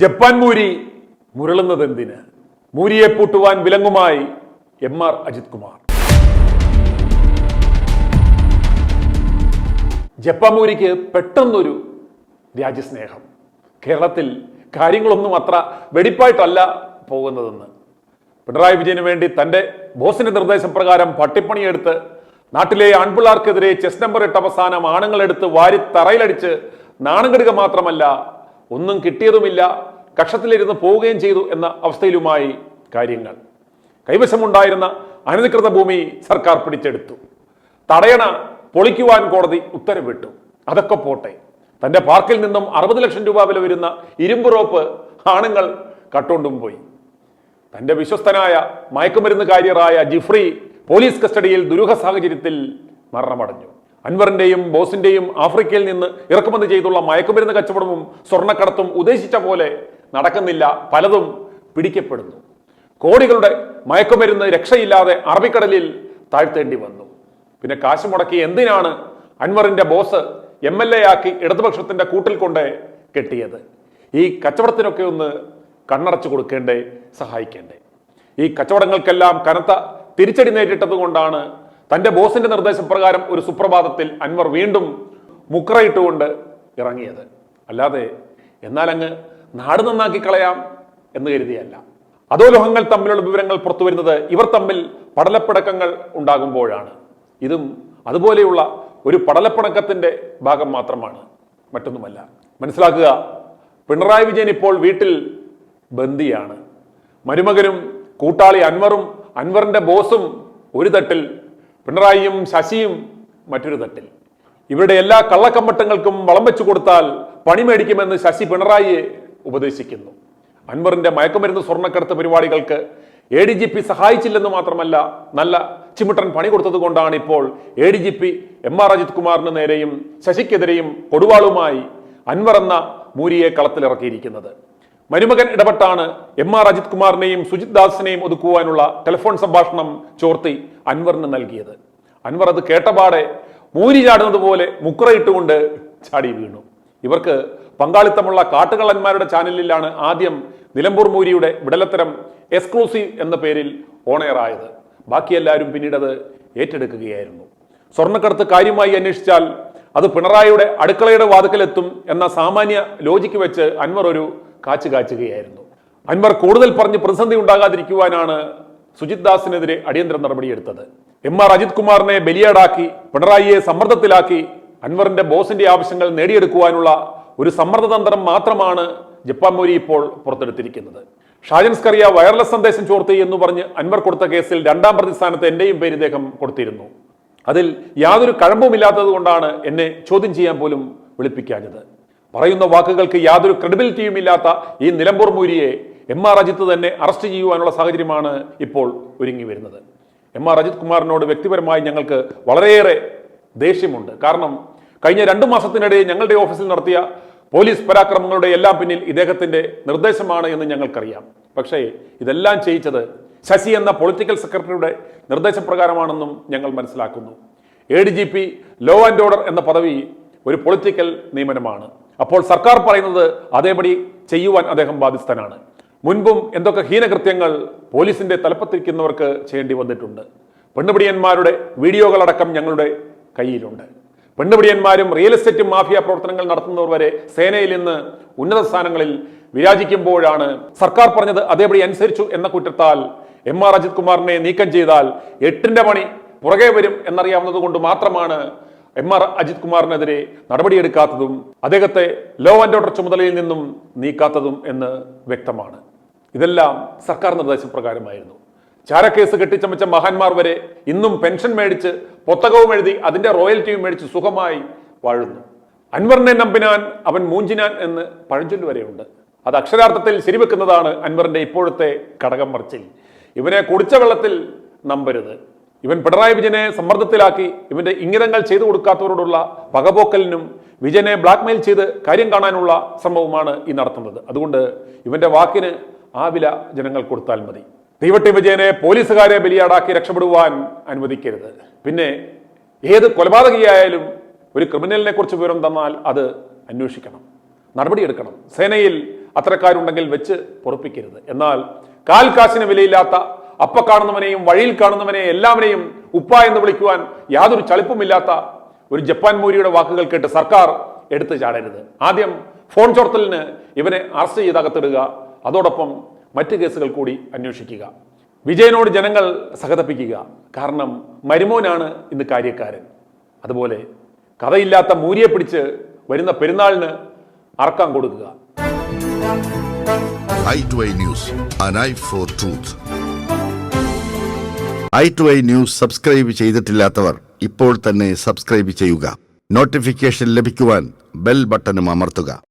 Japan മൂരി മുരളുന്നതെന്തിന്? മൂരിയെ പൂട്ടുവാൻ വിലങ്ങുമായി എം.ആർ. അജിത് കുമാർ. ജപ്പാൻ മൂരിക്ക് പെട്ടെന്നൊരു രാജ്യസ്നേഹം. കേരളത്തിൽ കാര്യങ്ങളൊന്നും അത്ര വെടിപ്പായിട്ടല്ല പോകുന്നതെന്ന്. പിണറായി വിജയന് വേണ്ടി തന്റെ ബോസിന്റെ നിർദ്ദേശപ്രകാരം പട്ടിപ്പണിയെടുത്ത് നാട്ടിലെ ആൺപിള്ളാർക്കെതിരെ ചെസ് നമ്പർ ഇട്ട അവസാനം ആണുങ്ങളെടുത്ത് വാരി തറയിലടിച്ച് നാണം കെടുക മാത്രമല്ല, ഒന്നും കിട്ടിയതുമില്ല, കക്ഷത്തിലിരുന്ന് പോവുകയും ചെയ്തു എന്ന അവസ്ഥയിലുമായി കാര്യങ്ങൾ. കൈവശമുണ്ടായിരുന്ന അനധികൃത ഭൂമി സർക്കാർ പിടിച്ചെടുത്തു. തടയണ പൊളിക്കുവാൻ കോടതി ഉത്തരവിട്ടു. അതൊക്കെ പോട്ടെ, തന്റെ പാർക്കിൽ നിന്നും 60 ലക്ഷം രൂപ വില വരുന്ന ഇരുമ്പ് റോപ്പ് ആണുങ്ങൾ കട്ടുകൊണ്ടും പോയി. തന്റെ വിശ്വസ്തനായ മയക്കുമരുന്ന് കാരിയറായ ജിഫ്രി പോലീസ് കസ്റ്റഡിയിൽ ദുരൂഹ സാഹചര്യത്തിൽ മരണമടഞ്ഞു. അൻവറിന്റെയും ബോസിന്റെയും ആഫ്രിക്കയിൽ നിന്ന് ഇറക്കുമതി ചെയ്തുള്ള മയക്കുമരുന്ന് കച്ചവടവും സ്വർണ്ണക്കടത്തും ഉദ്ദേശിച്ച പോലെ നടക്കുന്നില്ല, പലതും പിടിക്കപ്പെടുന്നു. കോടികളുടെ മയക്കുമരുന്ന് രക്ഷയില്ലാതെ അറബിക്കടലിൽ താഴ്ത്തേണ്ടി വന്നു. പിന്നെ കാശ് മുടക്കി എന്തിനാണ് അൻവറിന്റെ ബോസ് MLA ആക്കി ഇടതുപക്ഷത്തിന്റെ കൂട്ടിൽ കൊണ്ട് കെട്ടിയത്? ഈ കച്ചവടത്തിനൊക്കെ ഒന്ന് കണ്ണടച്ചു കൊടുക്കേണ്ടേ, സഹായിക്കേണ്ടേ? ഈ കച്ചവടങ്ങൾക്കെല്ലാം കനത്ത തിരിച്ചടി നേരിട്ടത് കൊണ്ടാണ് തന്റെ ബോസിന്റെ നിർദ്ദേശപ്രകാരം ഒരു സുപ്രഭാതത്തിൽ അൻവർ വീണ്ടും മുക്കറയിട്ടുകൊണ്ട് ഇറങ്ങിയത്. അല്ലാതെ എന്നാൽ അങ്ങ് നാട് നന്നാക്കി കളയാം എന്ന് കരുതിയല്ല. അധോലോഹങ്ങൾ തമ്മിലുള്ള വിവരങ്ങൾ പുറത്തു വരുന്നത് ഇവർ തമ്മിൽ പടലപ്പിണക്കങ്ങൾ ഉണ്ടാകുമ്പോഴാണ്. ഇതും അതുപോലെയുള്ള ഒരു പടലപ്പിണക്കത്തിന്റെ ഭാഗം മാത്രമാണ്, മറ്റൊന്നുമല്ല. മനസ്സിലാക്കുക, പിണറായി വിജയൻ ഇപ്പോൾ വീട്ടിൽ ബന്ദിയാണ്. മരുമകനും കൂട്ടാളി അൻവറും അൻവറിന്റെ ബോസും ഒരു തട്ടിൽ, പിണറായിയും ശശിയും മറ്റൊരു തട്ടിൽ. ഇവരുടെ എല്ലാ കള്ളക്കമ്പട്ടങ്ങൾക്കും വളം വെച്ചു കൊടുത്താൽ പണി മേടിക്കുമെന്ന് ശശി പിണറായിയെ ഉപദേശിക്കുന്നു. അൻവറിന്റെ മയക്കുമരുന്ന് സ്വർണ്ണക്കടത്ത് പരിപാടികൾക്ക് ADGP സഹായിച്ചില്ലെന്ന് മാത്രമല്ല, നല്ല ചിമിട്ടൻ പണി കൊടുത്തത് കൊണ്ടാണ് ഇപ്പോൾ ADGP M.R. അജിത് കുമാറിന് നേരെയും ശശിക്കെതിരെയും കൊടുവാളുമായി അൻവർ എന്ന മൂരിയെ കളത്തിലിറക്കിയിരിക്കുന്നത്. മരുമകൻ ഇടപെട്ടാണ് M.R. അജിത് കുമാറിനെയും സുജിത് ദാസിനെയും ഒതുക്കുവാനുള്ള ടെലിഫോൺ സംഭാഷണം ചോർത്തി അൻവറിന് നൽകിയത്. അൻവർ അത് കേട്ടപാടെ മൂരി ചാടുന്നത് പോലെ മുക്കുറയിട്ടുകൊണ്ട് ചാടി വീണു. ഇവർക്ക് പങ്കാളിത്തമുള്ള കാട്ടുകള്ളന്മാരുടെ ചാനലിലാണ് ആദ്യം നിലമ്പൂർ മൂരിയുടെ വിടലത്തരം എക്സ്ക്ലൂസീവ് എന്ന പേരിൽ ഓണയറായത്. ബാക്കിയെല്ലാവരും പിന്നീട് അത് ഏറ്റെടുക്കുകയായിരുന്നു. സ്വർണ്ണക്കടത്ത് കാര്യമായി അന്വേഷിച്ചാൽ അത് പിണറായിയുടെ അടുക്കളയുടെ വാതിക്കലെത്തും എന്ന സാമാന്യ ലോജിക്ക് വെച്ച് അൻവർ ഒരു കാച്ചു കാച്ചുകയായിരുന്നു. അൻവർ കൂടുതൽ പറഞ്ഞ് പ്രതിസന്ധി ഉണ്ടാകാതിരിക്കുവാനാണ് സുജിത് ദാസിനെതിരെ അടിയന്തര നടപടിയെടുത്തത്. M.R. അജിത് കുമാറിനെ ബലിയാടാക്കി പിണറായിയെ സമ്മർദ്ദത്തിലാക്കി അൻവറിന്റെ ബോസിന്റെ ആവശ്യങ്ങൾ നേടിയെടുക്കുവാനുള്ള ഒരു സമ്മർദ്ദതന്ത്രം മാത്രമാണ് ജപ്പാൻ മൂരി ഇപ്പോൾ പുറത്തെടുത്തിരിക്കുന്നത്. ഷാജൻ സ്കറിയ വയർലെസ് സന്ദേശം ചോർത്തി എന്ന് പറഞ്ഞ് അൻവർ കൊടുത്ത കേസിൽ 2ാം പ്രതി സ്ഥാനത്ത് എന്റെയും പേര് ഇദ്ദേഹം കൊടുത്തിരുന്നു. അതിൽ യാതൊരു കഴമ്പുമില്ലാത്തത് കൊണ്ടാണ് എന്നെ ചോദ്യം ചെയ്യാൻ പോലും വിളിപ്പിക്കാഞ്ഞത്. പറയുന്ന വാക്കുകൾക്ക് യാതൊരു ക്രെഡിബിലിറ്റിയും ഇല്ലാത്ത ഈ നിലമ്പൂർ മൂരിയെ M.R. അജിത്ത് തന്നെ അറസ്റ്റ് ചെയ്യുവാനുള്ള സാഹചര്യമാണ് ഇപ്പോൾ ഒരുങ്ങി വരുന്നത്. M.R. അജിത് കുമാറിനോട് വ്യക്തിപരമായി ഞങ്ങൾക്ക് വളരെയേറെ ദേഷ്യമുണ്ട്. കാരണം കഴിഞ്ഞ 2 മാസത്തിനിടെ ഞങ്ങളുടെ ഓഫീസിൽ നടത്തിയ പോലീസ് പരാക്രമങ്ങളുടെ എല്ലാം പിന്നിൽ ഇദ്ദേഹത്തിന്റെ നിർദ്ദേശമാണ് എന്ന് ഞങ്ങൾക്കറിയാം. പക്ഷേ ഇതെല്ലാം ചെയ്യിച്ചത് ശശി എന്ന പൊളിറ്റിക്കൽ സെക്രട്ടറിയുടെ നിർദ്ദേശപ്രകാരമാണെന്നും ഞങ്ങൾ മനസ്സിലാക്കുന്നു. ADGP ലോ ആൻഡ് ഓർഡർ എന്ന പദവി ഒരു പൊളിറ്റിക്കൽ നിയമനമാണ്. അപ്പോൾ സർക്കാർ പറയുന്നത് അതേപടി ചെയ്യുവാൻ അദ്ദേഹം ബാധ്യസ്ഥനാണ്. മുൻപും എന്തൊക്കെ ഹീനകൃത്യങ്ങൾ പോലീസിന്റെ തലപ്പത്തിരിക്കുന്നവർക്ക് ചെയ്യേണ്ടി വന്നിട്ടുണ്ട്. പെണ്ണുപിടിയന്മാരുടെ വീഡിയോകളടക്കം ഞങ്ങളുടെ കയ്യിലുണ്ട്. പെണ്ണുപിടിയന്മാരും റിയൽ എസ്റ്റേറ്റ് മാഫിയ പ്രവർത്തനങ്ങൾ നടത്തുന്നവർ വരെ സേനയിൽ നിന്ന് ഉന്നത സ്ഥാനങ്ങളിൽ വിരാജിക്കുമ്പോഴാണ് സർക്കാർ പറഞ്ഞത് അതേപടി അനുസരിച്ചു എന്ന കുറ്റത്താൽ M.R. അജിത് കുമാറിനെ നീക്കം ചെയ്താൽ 8ന്റെ പണി പുറകെ വരും എന്നറിയാവുന്നത് കൊണ്ട് മാത്രമാണ് M.R. അജിത് കുമാറിനെതിരെ നടപടിയെടുക്കാത്തതും അദ്ദേഹത്തെ ലോ ആൻഡ് ഓർഡർ ചുമതലയിൽ നിന്നും നീക്കാത്തതും എന്ന് വ്യക്തമാണ്. ഇതെല്ലാം സർക്കാർ നിർദ്ദേശപ്രകാരമായിരുന്നു. ചാരക്കേസ് കെട്ടിച്ചമച്ച മഹാന്മാർ വരെ ഇന്നും പെൻഷൻ മേടിച്ച് പുസ്തകവും എഴുതി അതിന്റെ റോയൽറ്റിയും മേടിച്ച് സുഖമായി വാഴുന്നു. അൻവറിനെ നമ്പിനാൻ അവൻ മൂഞ്ചിനാൻ എന്ന് പഴഞ്ചൊല്ല് വരെയുണ്ട്. അത് അക്ഷരാർത്ഥത്തിൽ ശരിവെക്കുന്നതാണ് അൻവറിന്റെ ഇപ്പോഴത്തെ ഘടകം മറിച്ചിൽ. ഇവനെ കുടിച്ച വെള്ളത്തിൽ നമ്പരുത്. ഇവൻ പിണറായി വിജയനെ സമ്മർദ്ദത്തിലാക്കി ഇവന്റെ ഇംഗിതങ്ങൾ ചെയ്തു കൊടുക്കാത്തവരോടുള്ള പകപോക്കലിനും വിജയനെ ബ്ലാക്ക്മെയിൽ ചെയ്ത് കാര്യം കാണാനുള്ള ശ്രമവുമാണ് ഈ നടത്തുന്നത്. അതുകൊണ്ട് ഇവന്റെ വാക്കിന് ആ വില ജനങ്ങൾ കൊടുത്താൽ മതി. തീവട്ടി വിജയനെ പോലീസുകാരെ ബലിയാടാക്കി രക്ഷപ്പെടുവാൻ അനുവദിക്കരുത്. പിന്നെ ഏത് കൊലപാതകിയായാലും ഒരു ക്രിമിനലിനെ കുറിച്ച് വിവരം തന്നാൽ അത് അന്വേഷിക്കണം, നടപടിയെടുക്കണം. സേനയിൽ അത്തരക്കാരുണ്ടെങ്കിൽ വെച്ച് പൊറുപ്പിക്കരുത്. എന്നാൽ കാൽ കാശിന് വിലയില്ലാത്ത അപ്പ കാണുന്നവനെയും വഴിയിൽ കാണുന്നവനെയും എല്ലാവരെയും ഉപ്പ എന്ന് വിളിക്കുവാൻ യാതൊരു ചളിപ്പുമില്ലാത്ത ഒരു ജപ്പാൻ മോരിയുടെ വാക്കുകൾ കേട്ട് സർക്കാർ എടുത്തു ചാടരുത്. ആദ്യം ഫോൺ ചോർത്തലിന് ഇവനെ അറസ്റ്റ് ചെയ്ത് അകത്തിടുക, അതോടൊപ്പം മറ്റ് കേസുകൾ കൂടി അന്വേഷിക്കുക. വിജയനോട് ജനങ്ങൾ സഹതപിക്കുക. കാരണം മരുമോനാണ് ഇന്ന് കാര്യക്കാരൻ. അതുപോലെ കഥയില്ലാത്ത മൂരിയെ പിടിച്ച് വരുന്ന പെരുന്നാളിന് അറക്കാൻ കൊടുക്കുക. i2i News, an eye for truth. i2i News subscribe ചെയ്തിട്ടില്ലാത്തവർ ഇപ്പോൾ തന്നെ സബ്സ്ക്രൈബ് ചെയ്യുക. നോട്ടിഫിക്കേഷൻ ലഭിക്കുവാൻ ബെൽ ബട്ടണും അമർത്തുക.